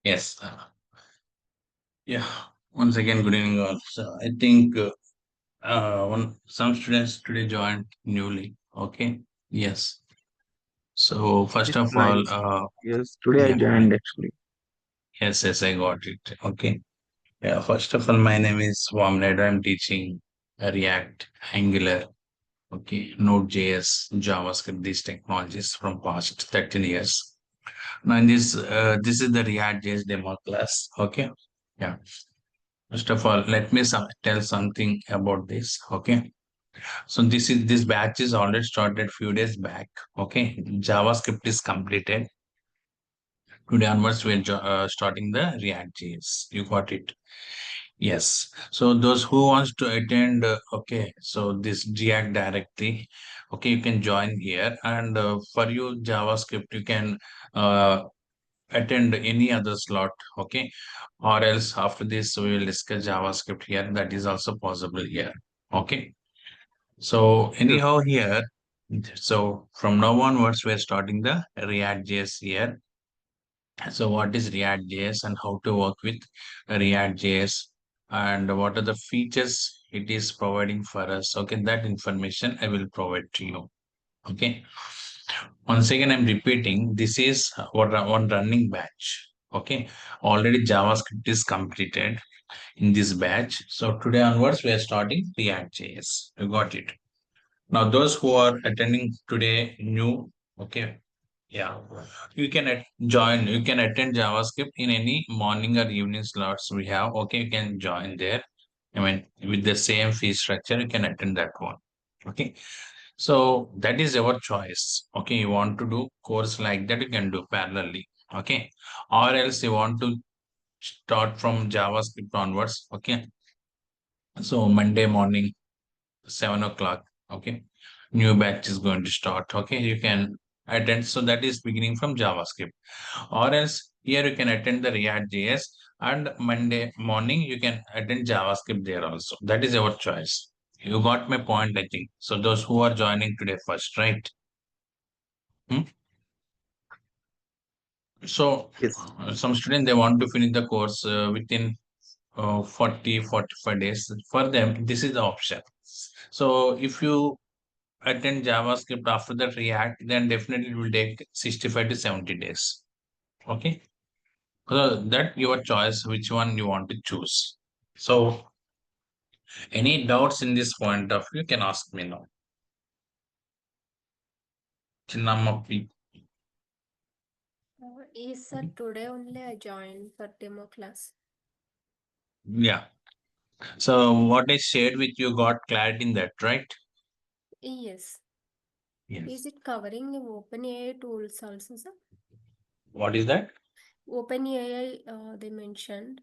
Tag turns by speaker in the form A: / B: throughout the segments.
A: Yes. Yeah. Once again, good evening all. So I think some students today joined newly. Okay. Yes. So first
B: It's
A: of all,
B: nice. Yes, today I
A: yeah.
B: joined actually.
A: Yes, yes, I got it. Okay. Yeah. First of all, my name is Swamy Naidu. I'm teaching React, Angular, okay, Node.js, JavaScript, these technologies from past 13 years. Now, in this is the React.js demo class. Okay. Yeah. First of all, let me tell something about this. Okay. So this batch is already started few days back. Okay. JavaScript is completed. Today onwards, we're starting the React.js. You got it. Yes. So those who wants to attend, okay. So this React directly, okay, you can join here. And for you JavaScript, you can uh, attend any other slot. Okay. Or else after this, we will discuss JavaScript here. That is also possible here. Okay. So
B: Yes,
A: anyhow here, so from now onwards, we're starting the React.js here. So what is React.js and how to work with React.js and what are the features it is providing for us? Okay, that information I will provide to you. Okay. Once again, I'm repeating, this is one running batch. Okay. Already JavaScript is completed in this batch. So today onwards, we are starting React.js. You got it. Now, those who are attending today new, okay, yeah, you can join, you can attend JavaScript in any morning or evening slots we have. Okay, you can join there. I mean, with the same fee structure, you can attend that one. Okay, so that is your choice. Okay, you want to do course like that, you can do parallelly. Okay, or else you want to start from JavaScript onwards. Okay, so Monday morning 7 o'clock. Okay. New batch is going to start. Okay. You can attend. So that is beginning from JavaScript. Or else here you can attend the React JS and Monday morning you can attend JavaScript there also. That is your choice. You got my point, I think. So those who are joining today first, right? Hmm? So
B: yes,
A: some students they want to finish the course within 40, 45 days. For them, this is the option. So if you attend JavaScript after that React, then definitely it will take 65 to 70 days. Okay. So that your choice, which one you want to choose. So any doubts in this point of view, you can ask me now. Chinnamma P.
C: Yes, sir. Today only I joined for demo class.
A: Yeah. So what I shared with you got clarity in that, right?
C: Yes. Is
A: Yes.
C: it covering OpenAI tools also, sir?
A: What is that?
C: OpenAI, they mentioned.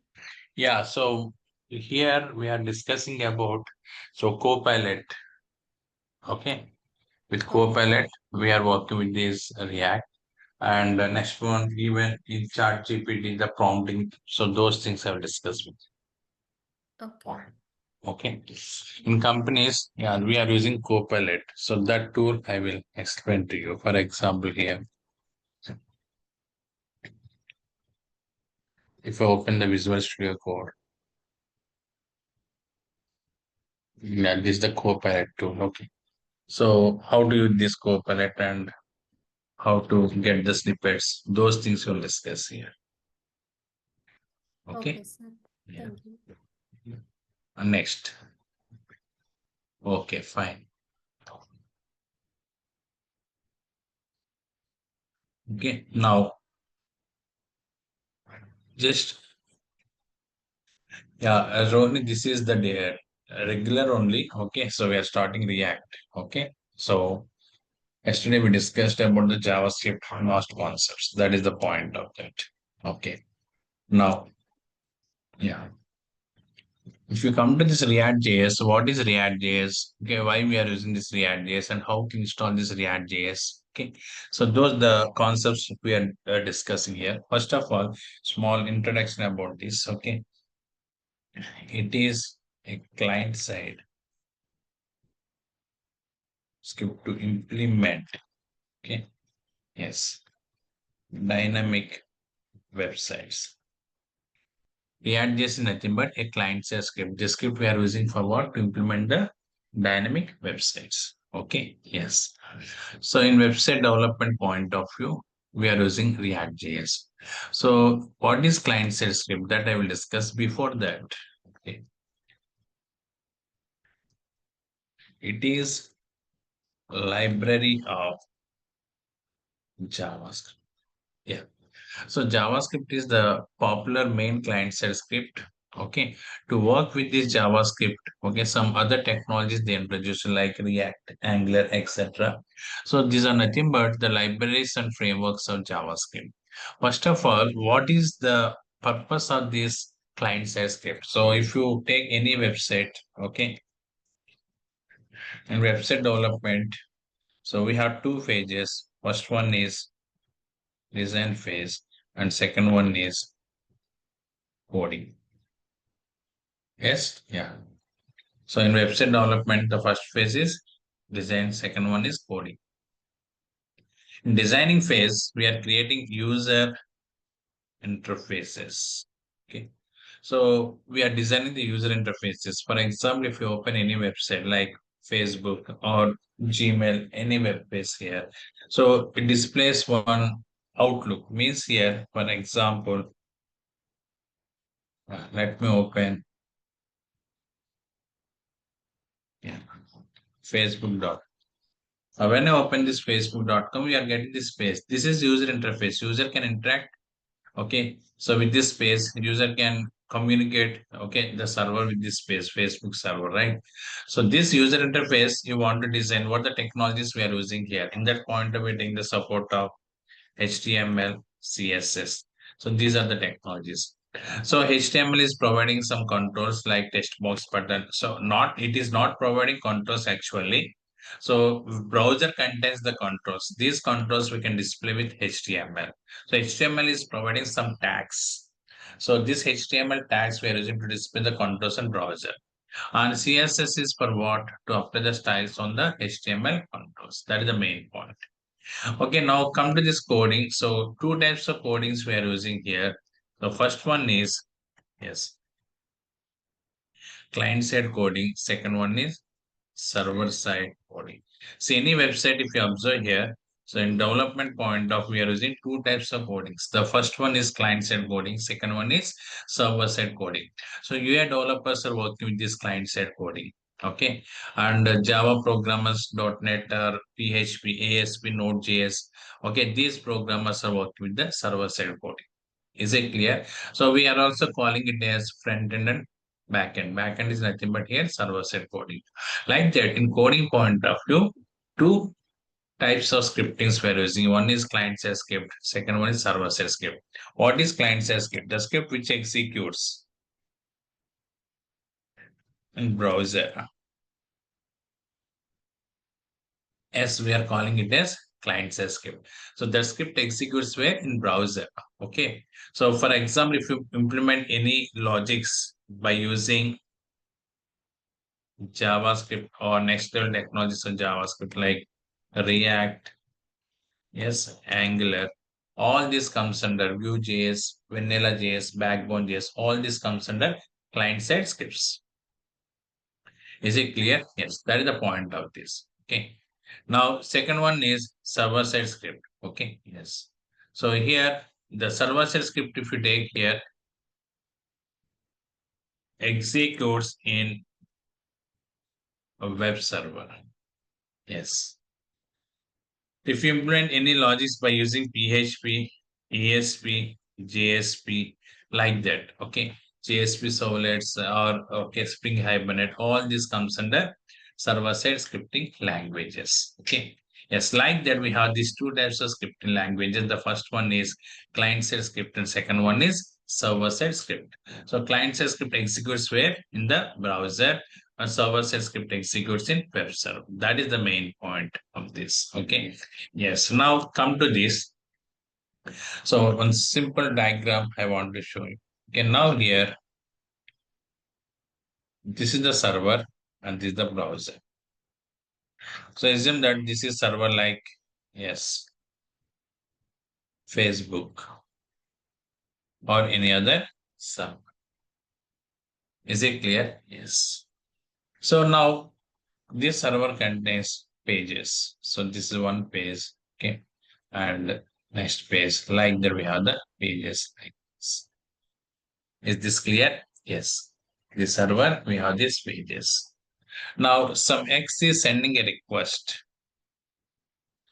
A: Yeah. So here we are discussing about so Copilot. Okay. With
C: Okay.
A: Copilot, we are working with this React. And the next one, even in chat GPT, the prompting. So those things I've discussed with you.
C: Okay.
A: Okay. In companies, yeah, we are using Copilot. So that tool I will explain to you. For example, here, if I open the Visual Studio Code, yeah, this is the Copilot tool. Okay. So how do you use this Copilot and how to get the snippets? Those things we'll discuss here.
C: Okay,
A: Okay.
C: sir.
A: Yeah.
C: Thank you.
A: Next. Okay, fine. Okay. Now, just yeah, Rohini, this is the day, regular only. Okay, so we are starting React. Okay, so yesterday we discussed about the JavaScript most concepts. That is the point of that. Okay, now, yeah, if you come to this React JS, what is React JS? Okay, why we are using this React JS and how to install this React JS? Okay, so those the concepts we are discussing here. First of all, small introduction about this. Okay, it is a client side script to implement. Okay. Yes. Dynamic websites. React.js is nothing but a client-side script. The script we are using for what? To implement the dynamic websites. Okay, yes. So in website development point of view, we are using React.js. So what is client-side script? That I will discuss before that. Okay. It is library of JavaScript. Yeah. So JavaScript is the popular main client-side script. Okay. To work with this JavaScript, okay, some other technologies they introduce like React, Angular, etc. So these are nothing but the libraries and frameworks of JavaScript. First of all, what is the purpose of this client-side script? So if you take any website, okay, in website development, so we have two phases. First one is design phase, and second one is coding. Yes, yeah. So in website development, the first phase is design, second one is coding. In designing phase, we are creating user interfaces. Okay. So we are designing the user interfaces. For example, if you open any website like Facebook or Gmail, any web page here. So it displays one outlook. Means here, for example, let me open, yeah, Facebook. When I open this facebook.com, we are getting this space. This is user interface. User can interact. Okay. So with this space, user can communicate. Okay. The server with this space, Facebook server, right? So this user interface, you want to design what the technologies we are using here. In that point of it, in the support of HTML, CSS. So these are the technologies. So HTML is providing some controls like text box button. So not it is not providing controls actually. So browser contains the controls. These controls we can display with HTML. So HTML is providing some tags. So this HTML tags we are using to display the controls in browser. And CSS is for what? To apply the styles on the HTML controls. That is the main point. Okay, now come to this coding. So two types of codings we are using here. The first one is, yes, client side coding. Second one is server side coding. See any website if you observe here. So in development point of we are using two types of codings. The first one is client side coding. Second one is server side coding. So UI developers are working with this client side coding. Okay, and Java programmers, .NET or PHP, ASP, Node.js. Okay, these programmers are working with the server side coding. Is it clear? So we are also calling it as front end and back end. Back end is nothing but here server side coding. Like that, in coding point of view, two types of scriptings we're using. One is client side script, second one is server side script. What is client side script? The script which executes in browser. As we are calling it as client side script. So the script executes where in browser. Okay. So for example, if you implement any logics by using JavaScript or next level technologies of JavaScript like React, yes, Angular. All this comes under Vue.js, Vanilla.js, Backbone.js. All this comes under client-side scripts. Is it clear? Yes, that is the point of this. Okay. Now, second one is server-side script. Okay. Yes. So here, the server-side script, if you take here, executes in a web server. Yes. If you implement any logics by using PHP, ESP, JSP, like that, okay, JSP servlets or okay, Spring Hibernate, all this comes under server-side scripting languages. Okay, yes, like that we have these two types of scripting languages. The first one is client-side script, and second one is server-side script. So client-side script executes where in the browser, a server-side script executes in web server. That is the main point of this. Okay. Yes. Now come to this. So one simple diagram I want to show you. Okay. Now here, this is the server and this is the browser. So assume that this is server like, yes, Facebook or any other server. Is it clear? Yes. So now this server contains pages. So this is one page. Okay. And next page, like that we have the pages like this. Is this clear? Yes. The server, we have these pages. Now some X is sending a request.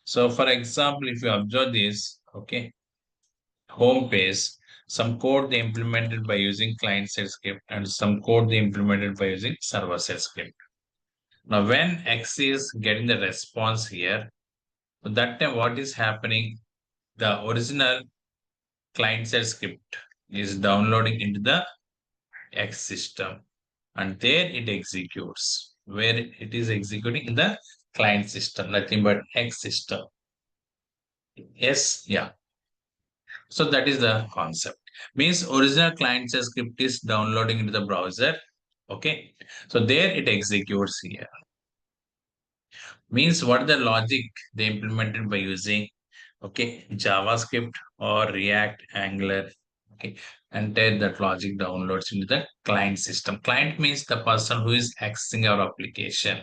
A: So for example, if you observe this, okay, home page, some code they implemented by using client-side script and some code they implemented by using server-side script. Now when X is getting the response here, at that time what is happening? The original client-side script is downloading into the X system and there it executes. Where it is executing in the client system, nothing but X system. Yes, yeah. So that is the concept. Means original client side script is downloading into the browser. Okay. So there it executes here. Means what the logic they implemented by using JavaScript or React, Angular. Okay. And then that logic downloads into the client system. Client means the person who is accessing our application.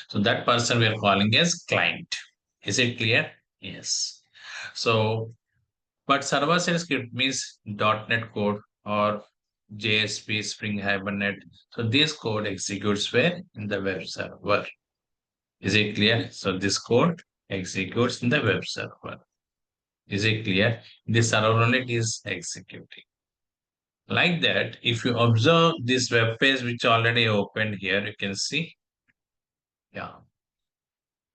A: So that person we are calling as client. Is it clear? Yes. So but server-side script means .NET code or JSP, Spring Hibernate. So this code executes where? In the web server. Is it clear? So this code executes in the web server. Is it clear? This server only it is executing. Like that, if you observe this web page which already opened here, you can see. Yeah.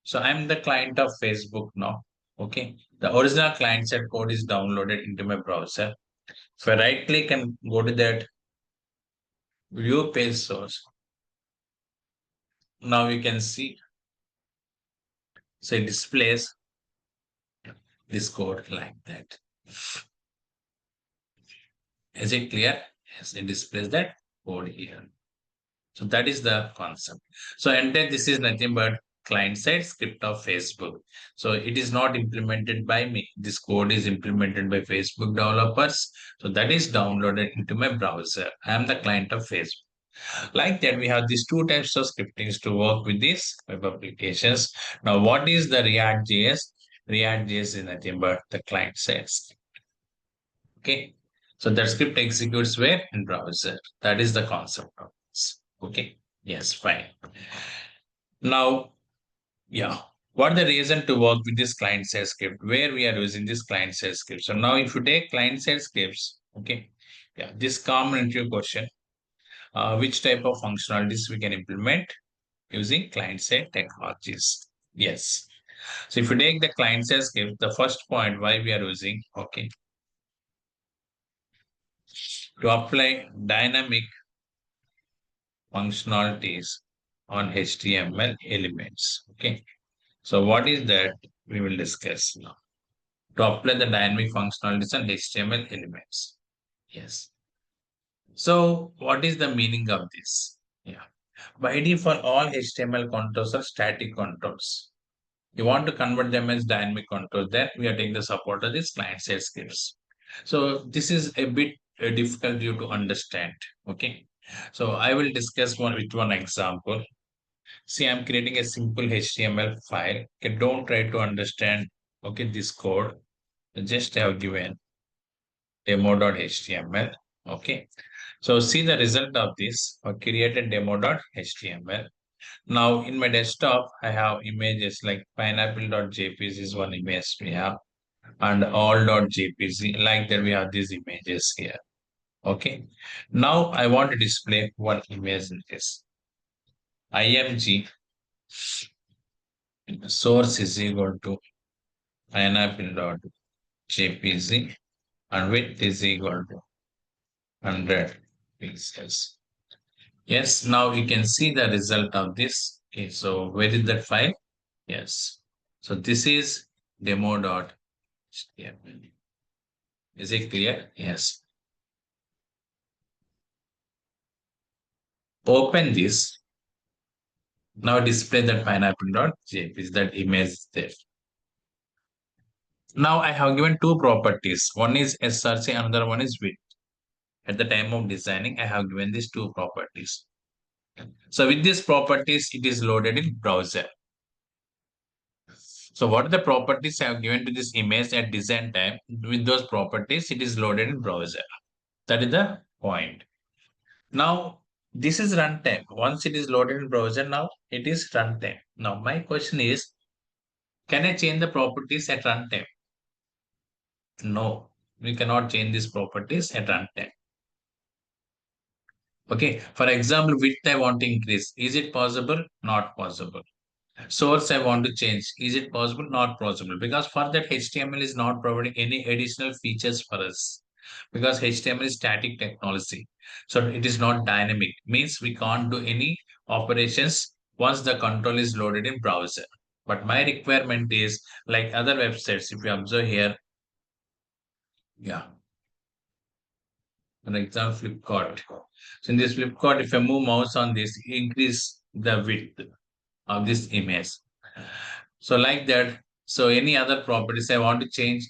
A: So I'm the client of Facebook now. Okay. The original client side code is downloaded into my browser. If I right click and go to that view page source, now you can see, so it displays this code like that. Is it clear? Yes, it displays that code here. So that is the concept. So enter this is nothing but client side script of Facebook. So it is not implemented by me. This code is implemented by Facebook developers. So that is downloaded into my browser. I am the client of Facebook. Like that, we have these two types of scriptings to work with these web applications. Now, what is the React.js? React.js is nothing but the client side script. Okay. So that script executes where? In browser. That is the concept of this. Okay. Yes, fine. Now, yeah. What the reason to work with this client side script? Where we are using this client side script? So now if you take client side scripts, okay. Yeah, this common interview question. Which type of functionalities we can implement using client-side technologies. Yes. So if you take the client-side script, the first point why we are using, okay, to apply dynamic functionalities on HTML elements. Okay. So what is that? We will discuss now. To apply the dynamic functionalities on HTML elements. Yes. So what is the meaning of this? Yeah. By default, all HTML controls are static controls. You want to convert them as dynamic controls, then we are taking the support of this client-side scripts. So this is a bit difficult you to understand. Okay. So I will discuss one with one example. See, I'm creating a simple HTML file. Okay, don't try to understand. Okay, this code. Just have given demo.html. Okay. So see the result of this. I created demo.html. Now in my desktop, I have images like pineapple.jpg is one image we have and all.jpg. Like that, we have these images here. Okay. Now I want to display one image in this. img source is equal to pineapple.jpg and width is equal to 100 pixels. Yes, now you can see the result of this. Okay, so where is that file? Yes. So this is demo.html. Is it clear? Yes. Open this. Now display that pineapple.jpg, that image there. Now I have given two properties. One is src, another one is width. at the time of designing, I have given these two properties. So with these properties, it is loaded in browser. So what are the properties I have given to this image at design time? With those properties, it is loaded in browser. That is the point. Now, this is runtime. Once it is loaded in browser, now it is runtime. Now, my question is, can I change the properties at runtime? No, we cannot change these properties at runtime. Okay, for example, width I want to increase. Is it possible? Not possible. Source I want to change. Is it possible? Not possible. Because for that, HTML is not providing any additional features for us. Because HTML is static technology. So it is not dynamic. Means we can't do any operations once the control is loaded in browser. But my requirement is like other websites. If you observe here, yeah, for example, Flipkart. So in this Flipkart, if I move mouse on this, increase the width of this image. So like that. So any other properties I want to change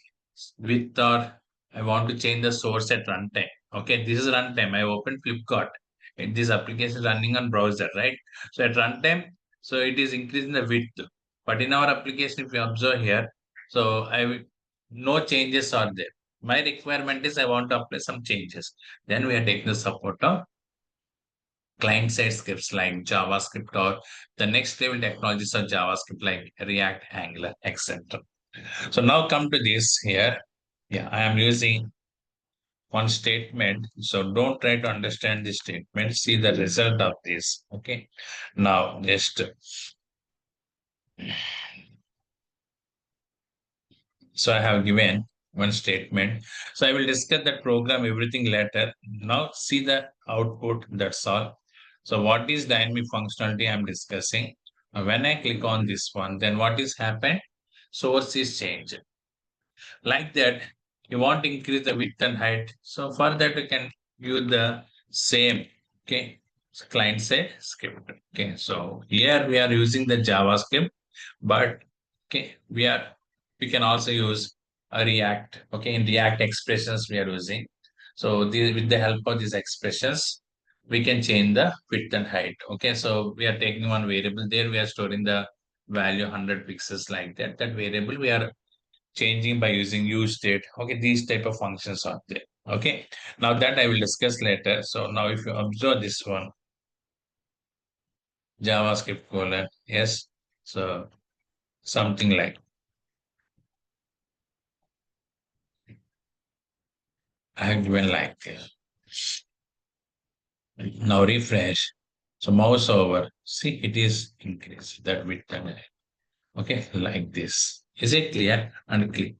A: with, or I want to change the source at runtime. Okay, this is runtime. I opened Flipkart. And this application is running on browser, right? So at runtime, so it is increasing the width. But in our application, if you observe here, so no changes are there. My requirement is I want to apply some changes. Then we are taking the support of client-side scripts like JavaScript, or the next level technologies of JavaScript like React, Angular, etc. So now come to this here. Yeah, I am using one statement. So don't try to understand this statement. See the result of this. Okay. Now just so I have given one statement. So I will discuss that program everything later. Now see the output. That's all. So what is dynamic functionality I'm discussing? When I click on this one, then what is happened? Source is changed. Like that, you want to increase the width and height. So for that, you can use the same, okay, client side script. Okay, so here we are using the JavaScript, but okay, we can also use a React. Okay, in React expressions we are using. So with the help of these expressions, we can change the width and height. Okay, so we are taking one variable there. We are storing the value 100 pixels like that. That variable we are changing by using use state. Okay, these type of functions are there. Okay, now that I will discuss later. So now if you observe this one, JavaScript colon, yes. So something like I have given like this. Now refresh. So mouse over. See, it is increased that width and height. Okay, like this. Is it clear? And click.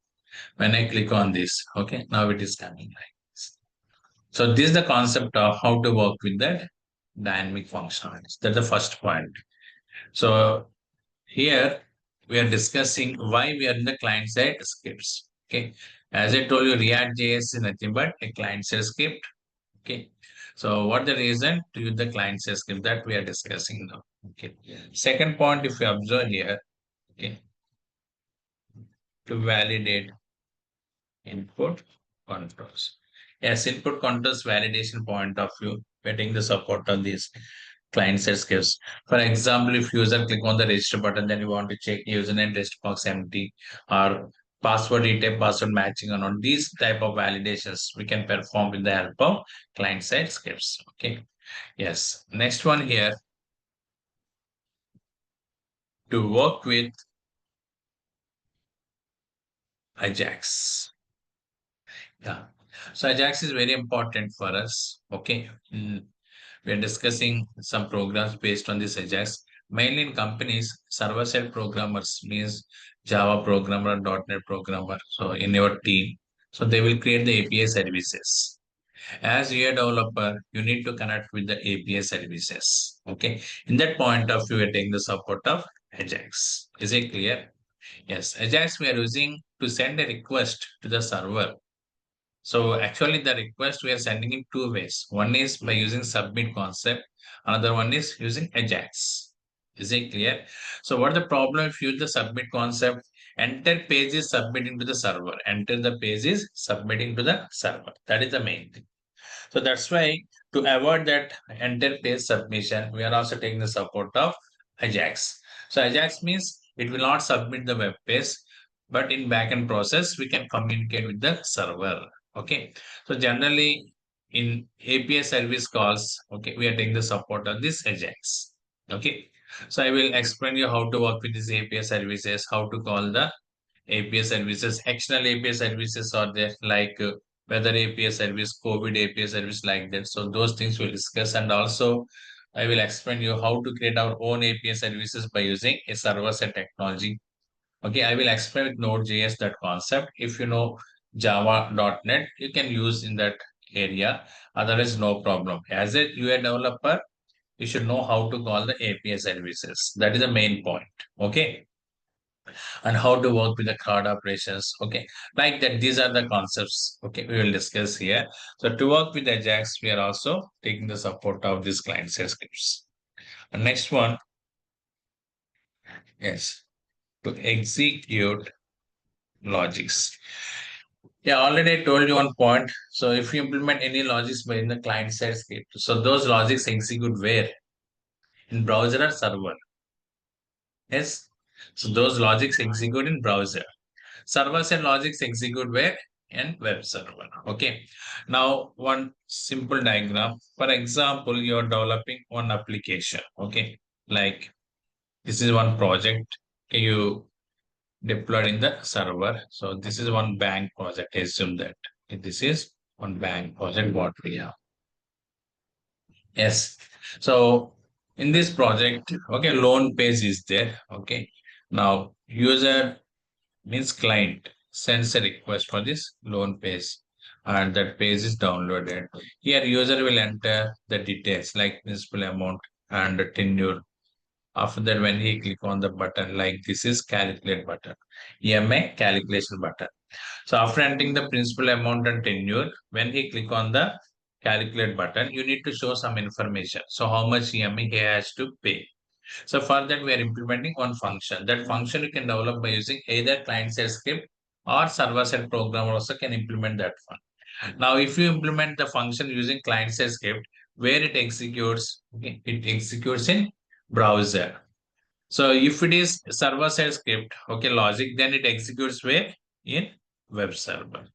A: When I click on this, okay, now it is coming like this. So this is the concept of how to work with that dynamic functionalities. That's the first point. So here we are discussing why we are in the client side scripts. Okay. As I told you, React.js is nothing but a client side script. Okay. So what the reason to use the client side script that we are discussing now. Okay. Second point, if you observe here, okay, to validate input controls. Yes, input controls validation point of view, getting the support of these client side scripts. For example, if user click on the register button, then you want to check username text box empty or password detail, password matching or not. These type of validations we can perform with the help of client side scripts. Okay. Yes. Next one here, to work with Ajax. Yeah. So Ajax is very important for us. Okay. We are discussing some programs based on this Ajax. Mainly in companies, server-side programmers means Java programmer, .NET programmer. So in your team, so they will create the API services. As you're a developer, you need to connect with the API services. Okay. In that point of view, we're taking the support of Ajax. Is it clear? Yes. Ajax we are using to send a request to the server. So actually the request we are sending in two ways. One is by using submit concept. Another one is using Ajax. Is it clear? So what the problem if you use the submit concept? Enter page is submitting to the server. Enter the page is submitting to the server. That is the main thing. So that's why to avoid that enter page submission, we are also taking the support of Ajax. So Ajax means it will not submit the web page, but in backend process, we can communicate with the server. Okay. So generally in API service calls, okay, we are taking the support of this Ajax. Okay. So I will explain you how to work with these API services, how to call the API services, external API services are there, like weather API service, COVID API service, like that. So those things we'll discuss, and also I will explain you how to create our own API services by using a server-side technology. Okay, I will explain with Node.js that concept. If you know Java.net, you can use in that area. Otherwise, no problem. As a UI developer, you should know how to call the API services. That is the main point. Okay, and how to work with the crowd operations. Okay, like that, these are the concepts. Okay, we will discuss here. So to work with Ajax, we are also taking the support of these client side scripts. And next one, yes, to execute logics. Yeah, already I told you one point. So if you implement any logics by in the client side script, so those logics execute where? In browser or server? Yes. So those logics execute in browser. Servers and logics execute where? In web server. Okay. Now, one simple diagram. For example, you're developing one application. Okay. Like this is one project. Okay, you deployed in the server. So this is one bank project. Assume that this is one bank project what we have. Yes. So in this project, okay, loan page is there. Okay. Now user means client sends a request for this loan page and that page is downloaded. Here user will enter the details like principal amount and the tenure. After that, when he click on the button, like this is calculate button, EMI calculation button. So after entering the principal amount and tenure, when he click on the calculate button, you need to show some information. So how much EMI he has to pay. So for that, we are implementing one function. That function you can develop by using either client-side script or server-side programmer also can implement that one. Now, if you implement the function using client-side script, where it executes, okay, it executes in browser. So if it is server-side script, okay, logic, then it executes where? In web server.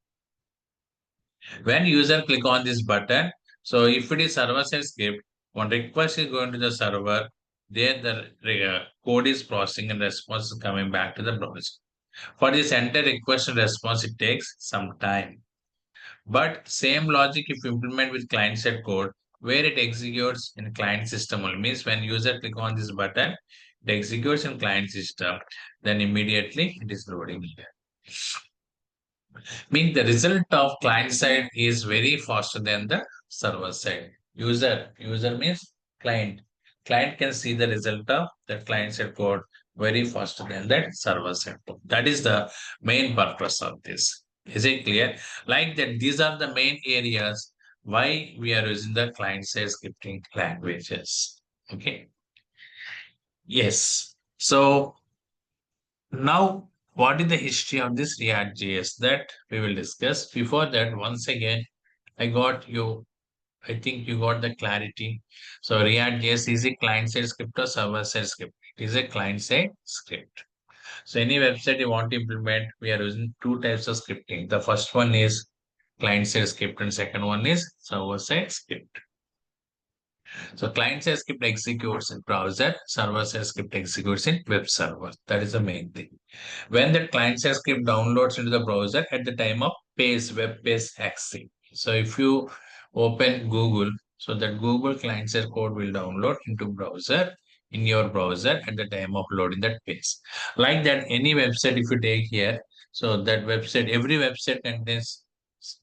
A: When user click on this button, so if it is server-side script, one request is going to the server, there the code is processing and response is coming back to the browser. For this entire request and response, it takes some time. But same logic if you implement with client-side code, where it executes in client system only, means when user click on this button, it executes in client system, then immediately it is loading here. Mean the result of client side is very faster than the server side. User means client. Client can see the result of the client side code very faster than that server side code. That is the main purpose of this. Is it clear? Like that, these are the main areas why we are using the client side scripting languages. Okay. Yes. So now, what is the history of this React.js that we will discuss? Before that, once again, I got you. I think you got the clarity. So React.js is a client-side script or server-side script. It is a client-side script. So any website you want to implement, we are using two types of scripting. The first one is client-side script, and second one is server-side script. So client-side script executes in browser, server-side script executes in web server. That is the main thing. When the client-side script downloads into the browser at the time of web page access. So if you open Google, so that Google client-side code will download into browser in your browser at the time of loading that page. Like that, any website if you take here, so that website, every website contains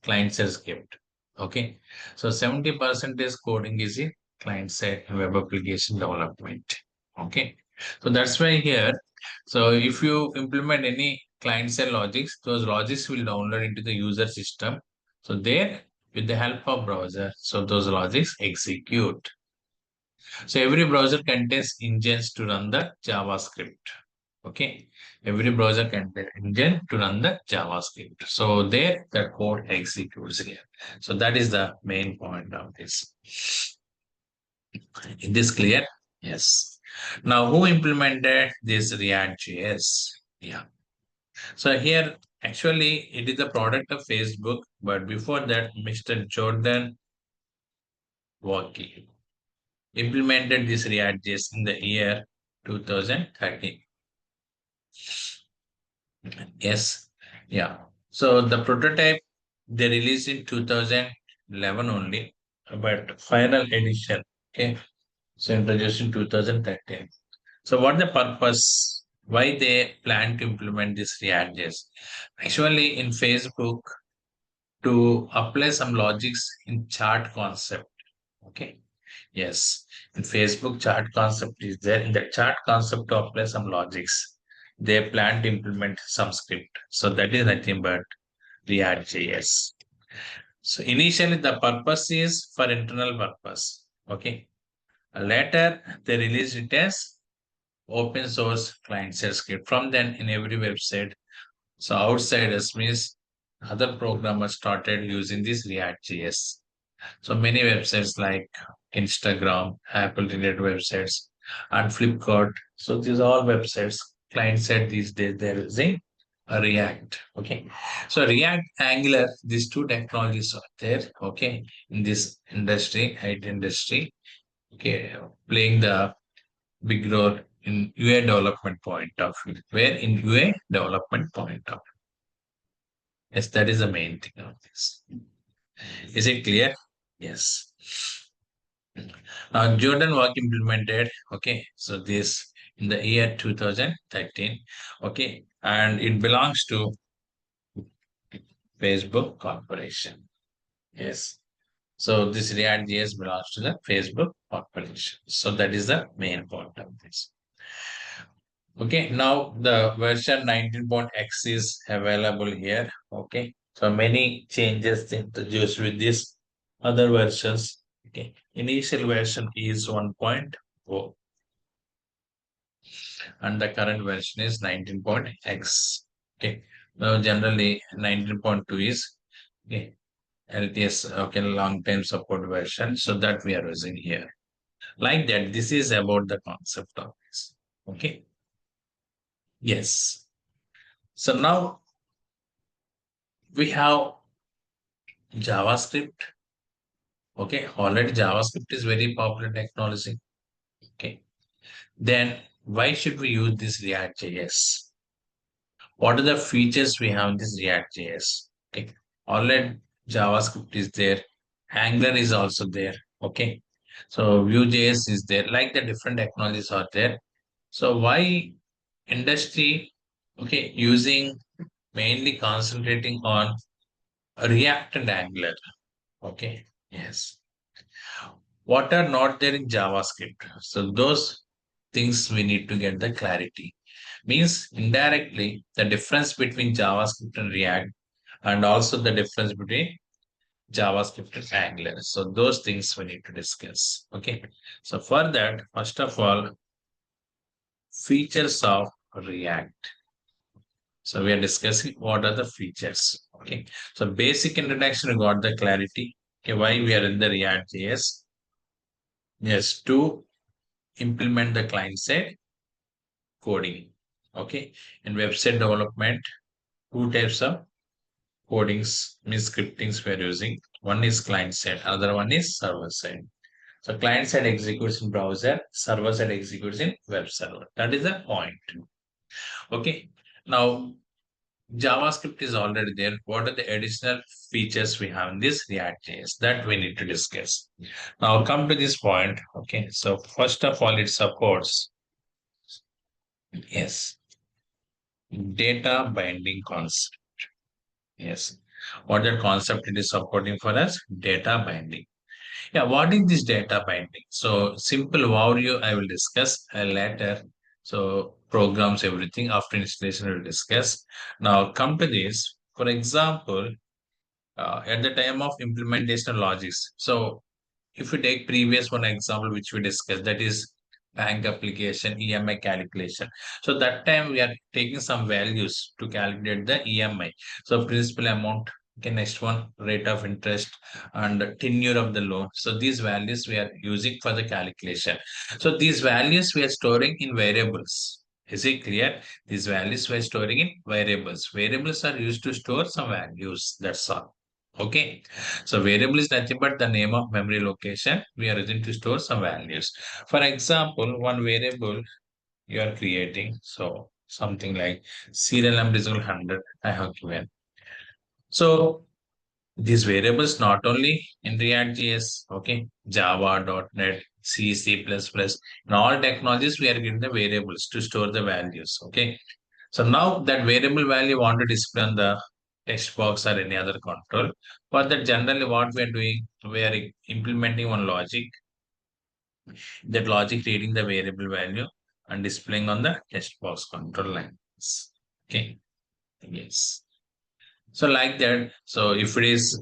A: client-side script. Okay, so 70% is coding is in client-side web application development. Okay, so that's why here, so if you implement any client-side logics, those logics will download into the user system. So there, with the help of browser, so those logics execute. So every browser contains engines to run the JavaScript. Okay, every browser can engine to run the JavaScript. So there the code executes here. So that is the main point of this. Is this clear? Yes. Now who implemented this React.js? Yeah. So here actually it is a product of Facebook, but before that Mr. Jordan Walkie implemented this React.js in the year 2013. Yes. Yeah. So the prototype they released in 2011 only, but final edition, okay, so introduced in 2013. So what the purpose? Why they plan to implement this React.js? Actually, in Facebook, to apply some logics in chart concept. Okay. Yes. In Facebook, chart concept is there. In the chart concept to apply some logics, they plan to implement some script. So that is nothing but React.js. So initially the purpose is for internal purpose. Okay. Later they released it as open source client side script. From then in every website, so outsiders means other programmers started using this React.js. So many websites like Instagram, Apple related websites, and Flipkart. So these all websites, client side these days they're using a React. Okay. So React, Angular, these two technologies are there. Okay. In this industry, IT industry. Okay. Playing the big role in UA development point of view. Where in UA development point of view. Yes, that is the main thing of this. Is it clear? Yes. Jordan work implemented, okay, so this in the year 2013, okay, and it belongs to Facebook Corporation. Yes. So this React.js belongs to the Facebook Corporation. So that is the main point of this. Okay, now the version 19.x is available here. Okay, so many changes introduced with this other versions. Okay, initial version is 1.0 and the current version is 19.x. Okay, now generally 19.2 is okay, LTS, okay, long time support version. So that we are using here. Like that, this is about the concept of this. Okay, yes. So now we have JavaScript. Okay, already JavaScript is very popular technology. Okay, then why should we use this React.js? What are the features we have in this React.js? Okay, already JavaScript is there, Angular is also there. Okay, so Vue.js is there. Like the different technologies are there. So why industry? Okay, using mainly concentrating on React and Angular. Okay, yes. What are not there in JavaScript? So those things we need to get the clarity. Means indirectly the difference between JavaScript and React and also the difference between JavaScript and Angular. So those things we need to discuss. Okay. So for that, first of all, features of React. So we are discussing what are the features. Okay. So basic introduction, we got the clarity. Okay, why we are in the React.js. Yes, to implement the client side coding. Okay. In website development, two types of codings, means scriptings we are using. One is client side, other one is server side. So client side executes in browser, server side executes in web server. That is the point. Okay. Now JavaScript is already there. What are the additional features we have in this React.js that we need to discuss? Now come to this point. Okay. So first of all, it supports, yes, data binding concept. Yes. What that concept it is supporting for us? Data binding. Yeah, what is this data binding? So simple overview I will discuss later. So programs, everything after installation we will discuss. Now come to this. For example, at the time of implementation logics. So if we take previous one example which we discussed, that is bank application, EMI calculation. So that time we are taking some values to calculate the EMI. So principal amount, okay, next one, rate of interest and tenure of the loan. So these values we are using for the calculation. So these values we are storing in variables. Is it clear? These values we are storing in variables. Variables are used to store some values. That's all. Okay. So variable is nothing but the name of memory location. We are using to store some values. For example, one variable you are creating. So something like serial number is equal to 100. I have given. So these variables not only in React.js, okay, Java, .NET, C, C++, in all technologies, we are getting the variables to store the values. Okay. So now that variable value want to display on the text box or any other control. For that, generally what we are doing, we are implementing one logic. That logic reading the variable value and displaying on the text box control lines. Okay. Yes. So like that. So if it is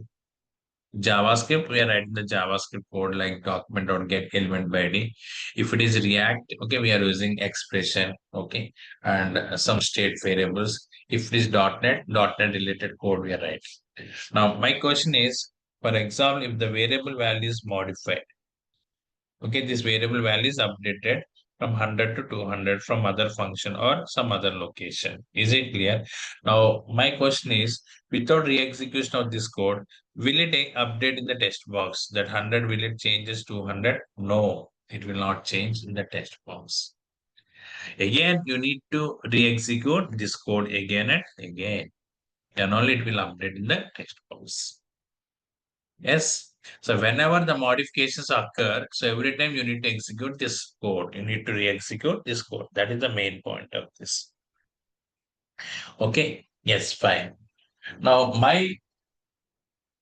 A: JavaScript, we are writing the JavaScript code like document.get element by ID. If it is React, okay, we are using expression, okay, and some state variables. If it is .NET related code we are writing. Now, my question is, for example, if the variable value is modified, okay, this variable value is updated from 100 to 200 from other function or some other location. Is it clear? Now, my question is, without re-execution of this code, will it update in the text box? That 100, will it changes to 100? No, it will not change in the text box. Again, you need to re-execute this code again and again. Then only it will update in the text box. Yes. So whenever the modifications occur, so every time you need to execute this code, you need to re-execute this code. That is the main point of this. Okay. Yes, fine. Now my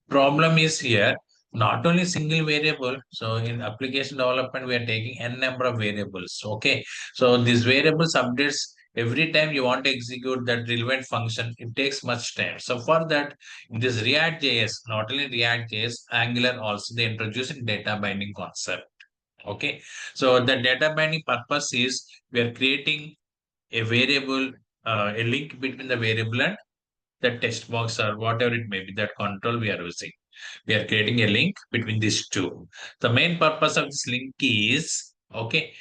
A: problem is here, not only single variable. So in application development, we are taking n number of variables. Okay. So these variables updates every time you want to execute that relevant function, it takes much time. So for that, in this React.js, not only React.js, Angular also they introduced data binding concept. Okay. So the data binding purpose is we are creating a variable, a link between the variable and the text box or whatever it may be, that control we are using. We are creating a link between these two. The main purpose of this link is, okay,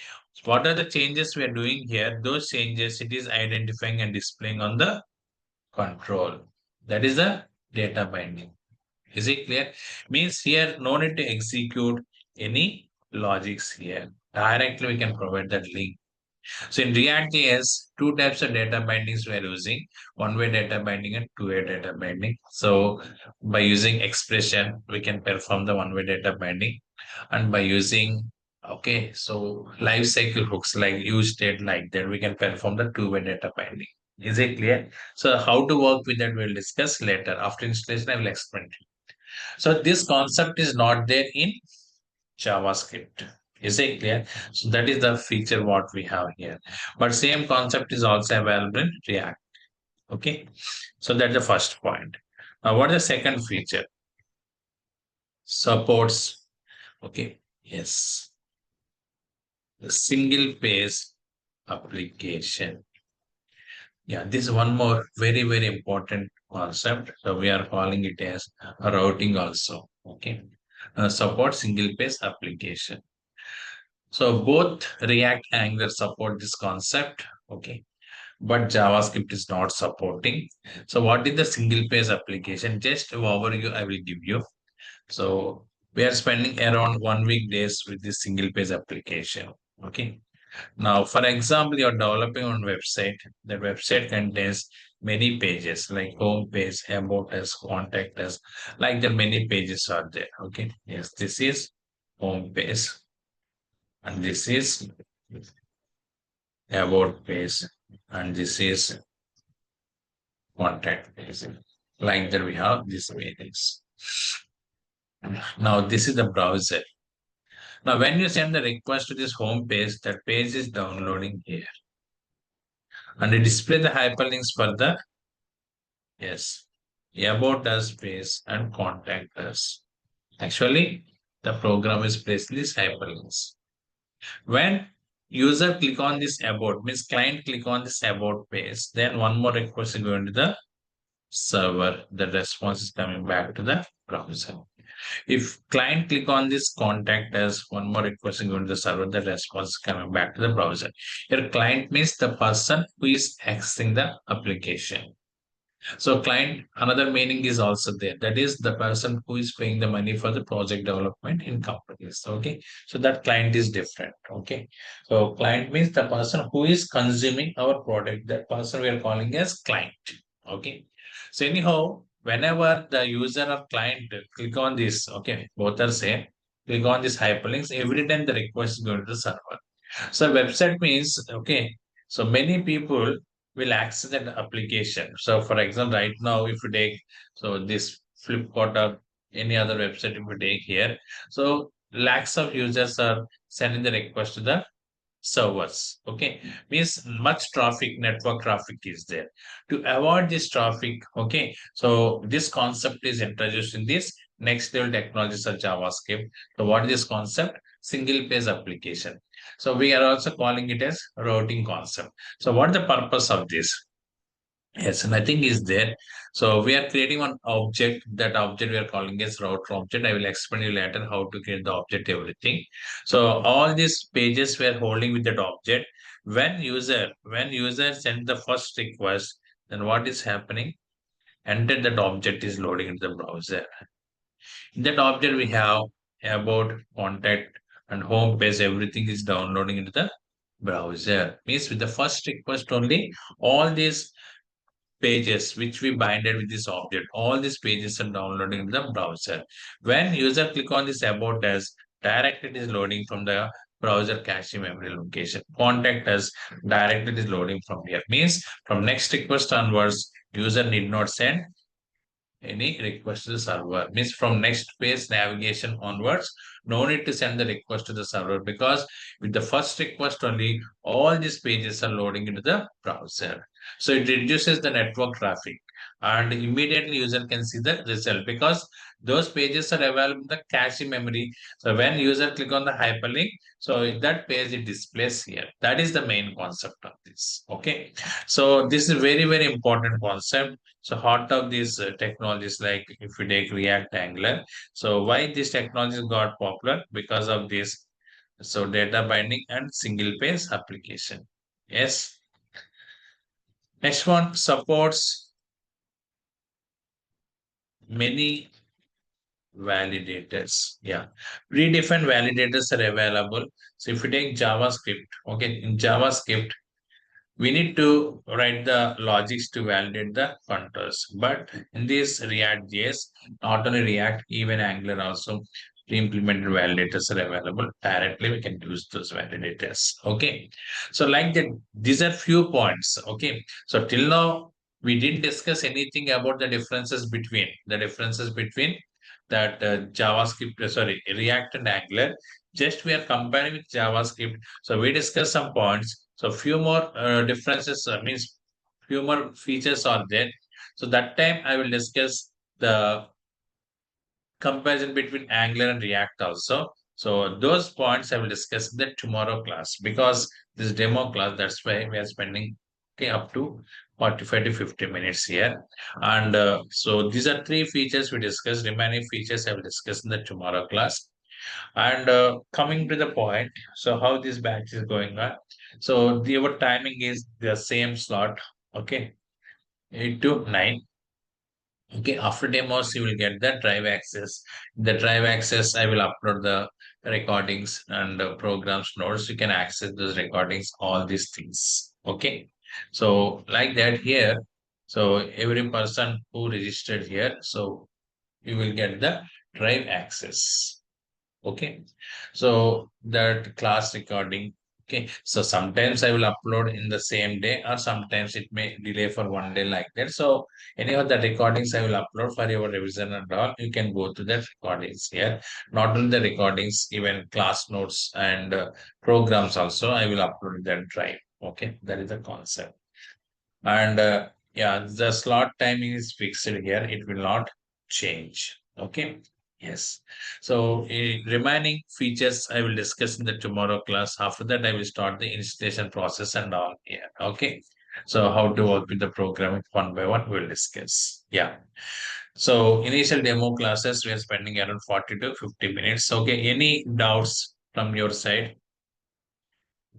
A: what are the changes we are doing here? Those changes it is identifying and displaying on the control. That is the data binding. Is it clear? Means here no need to execute any logics here. Directly we can provide that link. So in React.js, two types of data bindings we are using, one-way data binding and two-way data binding. So by using expression, we can perform the one-way data binding. And by using, okay, so life cycle hooks like use state like that, we can perform the two-way data binding. Is it clear? So how to work with that, we'll discuss later. After installation, I will explain to you. So this concept is not there in JavaScript. Is it clear? So that is the feature what we have here. But same concept is also available in React. Okay. So that's the first point. Now, what is the second feature? Supports. Okay. Yes. The single page application. Yeah, this is one more very, very important concept. So we are calling it as routing also. Okay. Support single page application. So both React and Angular support this concept, okay, but JavaScript is not supporting. So what is the single page application? Just overview I will give you. So we are spending around 1 week days with this single page application. Okay. Now, for example, you're developing on website. The website contains many pages like home page, about us, contact us, like the many pages are there. Okay. Yes, this is home page. And this is about page, and this is contact page. Like that, we have these pages. Now, this is the browser. Now, when you send the request to this home page, that page is downloading here. And it display the hyperlinks for the, yes, about us page and contact us. Actually, the program is placed these hyperlinks. When user click on this about, means client click on this about page, then one more request is going to the server. The response is coming back to the browser. If client click on this contact as one more request is going to the server, the response is coming back to the browser. Your client means the person who is accessing the application. So client, another meaning is also there. That is the person who is paying the money for the project development in companies. Okay. So that client is different. Okay. So client means the person who is consuming our product. That person we are calling as client. Okay. So anyhow, whenever the user or client click on this, okay, both are same, click on this hyperlinks, every time the request is going to the server. So website means, okay, so many people will access that application. So for example, right now, if you take, so this Flipkart or any other website, if you take here, so lakhs of users are sending the request to the servers. Okay, means much traffic, network traffic is there. To avoid this traffic, okay, so this concept is introduced in this next level technologies of JavaScript. So what is this concept? Single page application. So we are also calling it as routing concept. So what is the purpose of this? Yes, nothing is there. So we are creating one object. That object we are calling as router object. I will explain you later how to create the object, everything. So all these pages we are holding with that object. When user send the first request, then what is happening? Enter that object is loading into the browser. In that object we have about, contact, and home page. Everything is downloading into the browser. Means with the first request only, all these pages which we binded with this object, all these pages are downloading in the browser. When user click on this about us, directly it is loading from the browser cache memory location. Contact us, directly it is loading from here. Means from next request onwards, user need not send any request to the server. Means from next page navigation onwards, no need to send the request to the server, because with the first request only, all these pages are loading into the browser. So it reduces the network traffic, and immediately user can see the result, because those pages are available in the cache memory. So when user click on the hyperlink, so that page it displays here. That is the main concept of this. Okay. So this is very, very important concept. So heart of these technologies, like if we take React Angular, so why this technology got popular? Because of this, so data binding and single page application. Yes. Next one supports many validators. Yeah. Predefined validators are available. So if you take JavaScript, okay, in JavaScript, we need to write the logics to validate the contours. But in this React.js, not only React, even Angular also pre-implemented validators are available. Directly, we can use those validators. Okay. So like that, these are few points. Okay. So till now, we didn't discuss anything about the differences between that JavaScript, sorry, React and Angular. Just we are comparing with JavaScript. So we discussed some points. So few more differences, means few more features are there. So that time I will discuss the comparison between Angular and React also. So those points I will discuss in the tomorrow class, because this demo class, that's why we are spending, okay, up to 45 to 50 minutes here. And so these are three features we discussed. Remaining features I will discuss in the tomorrow class. And coming to the point, so how this batch is going on. So our timing is the same slot, okay, 8 to 9. Okay, after demos, you will get the drive access. The drive access, I will upload the recordings and programs notes. You can access those recordings, all these things. Okay, so like that here. So every person who registered here, so you will get the drive access. Okay, so that class recording. Okay, so sometimes I will upload in the same day, or sometimes it may delay for one day, like that. So any of the recordings I will upload for your revision and all, you can go to the recordings here. Not only the recordings, even class notes and programs also I will upload in that drive. Okay, that is the concept. And yeah, the slot timing is fixed here, it will not change. Okay. Yes. So remaining features I will discuss in the tomorrow class. After that, I will start the installation process and all. Yeah. Okay. So how to work with the programming one by one, we'll discuss. Yeah. So initial demo classes, we are spending around 40 to 50 minutes. Okay. Any doubts from your side?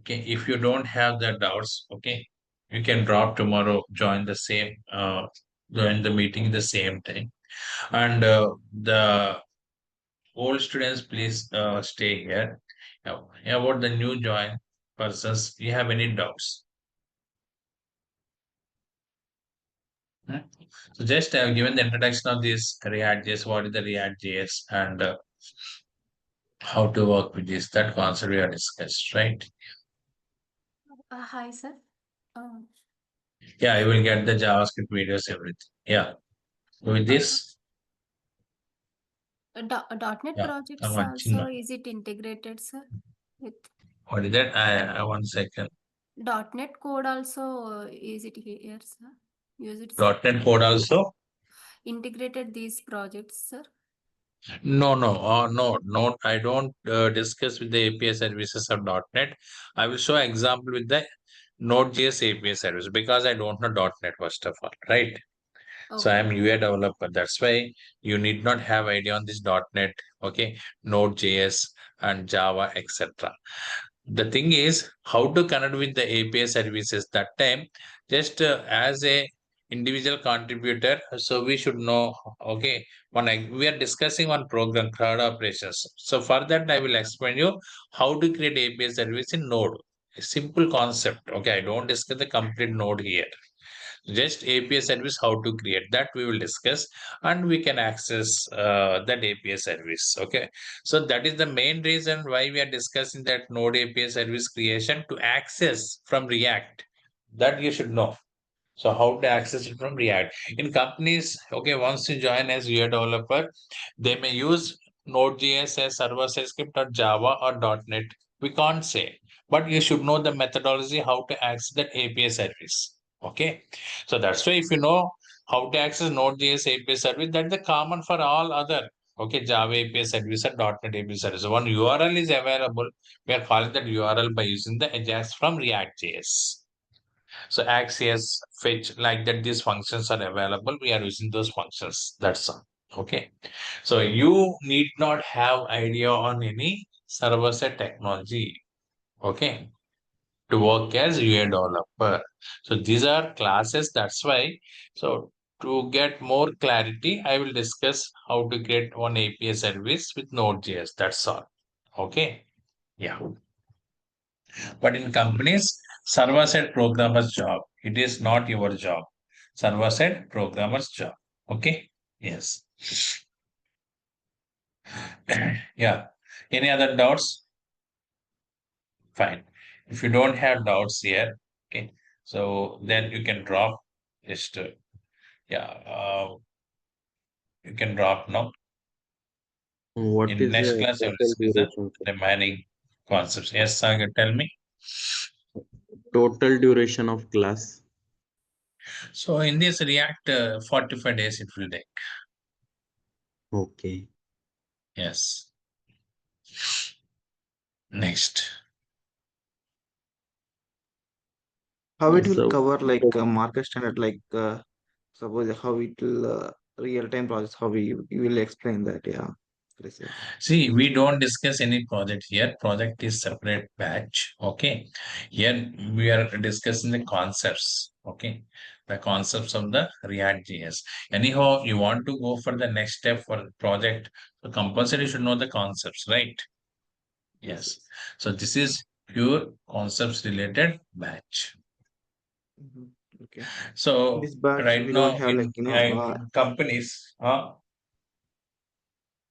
A: Okay. If you don't have the doubts, okay, you can drop tomorrow, join the meeting the same time. And the old students, please stay here. Now, about the new join persons, you have any doubts? Hmm? So just I have given the introduction of this React.js, what is the React.js, and how to work with this. That concept we have discussed, right?
C: Hi, sir. Uh,
A: Yeah, I will get the JavaScript videos, everything. Yeah. With
C: uh,
A: this,
C: .NET
A: yeah, I'm
C: projects
A: watching
C: also,
A: now.
C: is it integrated, sir? With
A: What is that? I 1 second.
C: .NET code also, is it here, sir? Use it, sir?
A: .NET code also.
C: Integrated these projects, sir?
A: No, no, no, no. I don't discuss with the API services of .NET. I will show example with the Node.js API service because I don't know .NET first of all, right? So I
C: Okay.
A: am UI developer. That's why you need not have idea on this .NET, okay, Node.js and Java, etc. The thing is how to connect with the API services that time, just as a individual contributor. So we should know, okay, we are discussing one program, cloud operations. So for that, I will explain you how to create API service in Node. A simple concept. Okay, I don't discuss the complete Node here, just API service, how to create that we will discuss, and we can access that API service. Okay, so that is the main reason why we are discussing that Node API service creation to access from React. That you should know. So how to access it from React in companies? Okay, once you join as UI developer, they may use Node.js as server-side script or Java or .NET. We can't say, but you should know the methodology how to access that API service. Okay, so that's why if you know how to access Node.js API service, that's the common for all other. Okay, Java API service and .NET API service. So one URL is available. We are calling that URL by using the Ajax from React.js. So access, fetch, like that, these functions are available. We are using those functions. That's all. Okay. So you need not have idea on any server-side technology. Okay. To work as UI developer. So these are classes. That's why. So to get more clarity, I will discuss how to get one API service with Node.js. That's all. Okay. Yeah. But in companies, server-side programmer's job. It is not your job. Server-side programmer's job. Okay? Yes. Yeah. Any other doubts? Fine. If you don't have doubts here, okay, so then you can drop. Just yeah, you can drop now.
B: What
A: In
B: is
A: next
B: the
A: class, I will
B: total
A: discuss the
B: duration, sir?
A: remaining concepts. Yes, Sagar, tell me.
B: Total duration of class.
A: So in this React, 45 days it will take.
B: Okay.
A: Yes. Next.
D: How it will
B: So,
D: cover like market standard, like suppose how it will real time process, how we you will explain that, yeah, precisely.
A: See, we don't discuss any project here. Project is separate batch. Okay. Here we are discussing the concepts. Okay. The concepts of the React JS. Anyhow, you want to go for the next step for the project. So compulsory you should know the concepts, right?
D: Yes,
A: Yes.
D: yes.
A: So this is pure concepts related batch.
D: Mhm. Okay. In
A: So
D: this batch
A: right
D: we don't
A: now
D: have like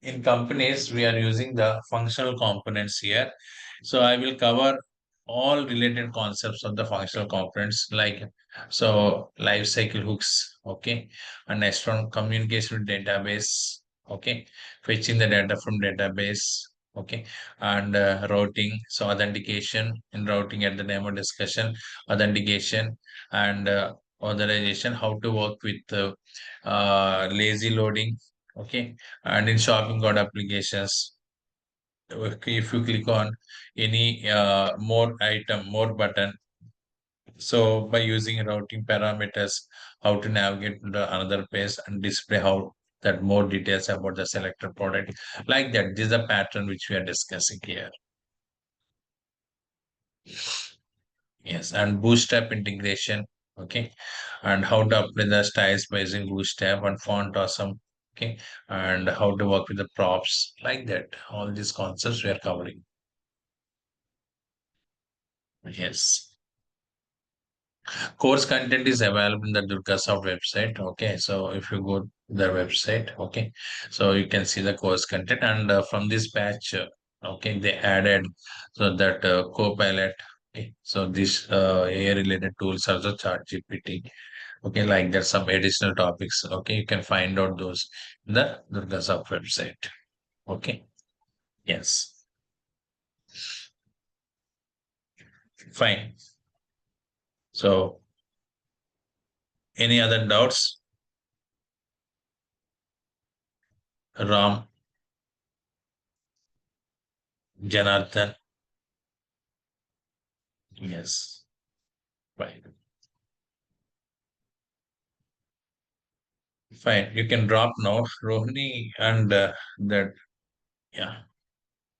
A: in companies, we are using the functional components here. So I will cover all related concepts of the functional components, like so life cycle hooks, okay, and next one communication with database, okay, fetching the data from database, okay, and routing. So authentication in routing at the demo discussion, authentication and authorization, how to work with lazy loading, Okay, and in shopping cart applications, okay, if you click on any more button, so by using routing parameters, how to navigate to the another page and display how that more details about the selected product, like that. This is a pattern which we are discussing here. Yes, and bootstrap integration. Okay, and how to apply the styles by using bootstrap and font awesome. Okay, and how to work with the props, like that. All these concepts we are covering. Yes. Course content is available in the DurgaSoft website. Okay, so if you go to the website, okay, so you can see the course content, and from this batch, okay, they added so that Copilot. Okay, so this AI related tools are the Chat GPT. Okay, like there's some additional topics. Okay, you can find out those in the DurgaSoft website. Okay, yes, fine. So, any other doubts, Ram, Janardhan? Yes, fine. Fine. You can drop now, Rohini, and that, yeah.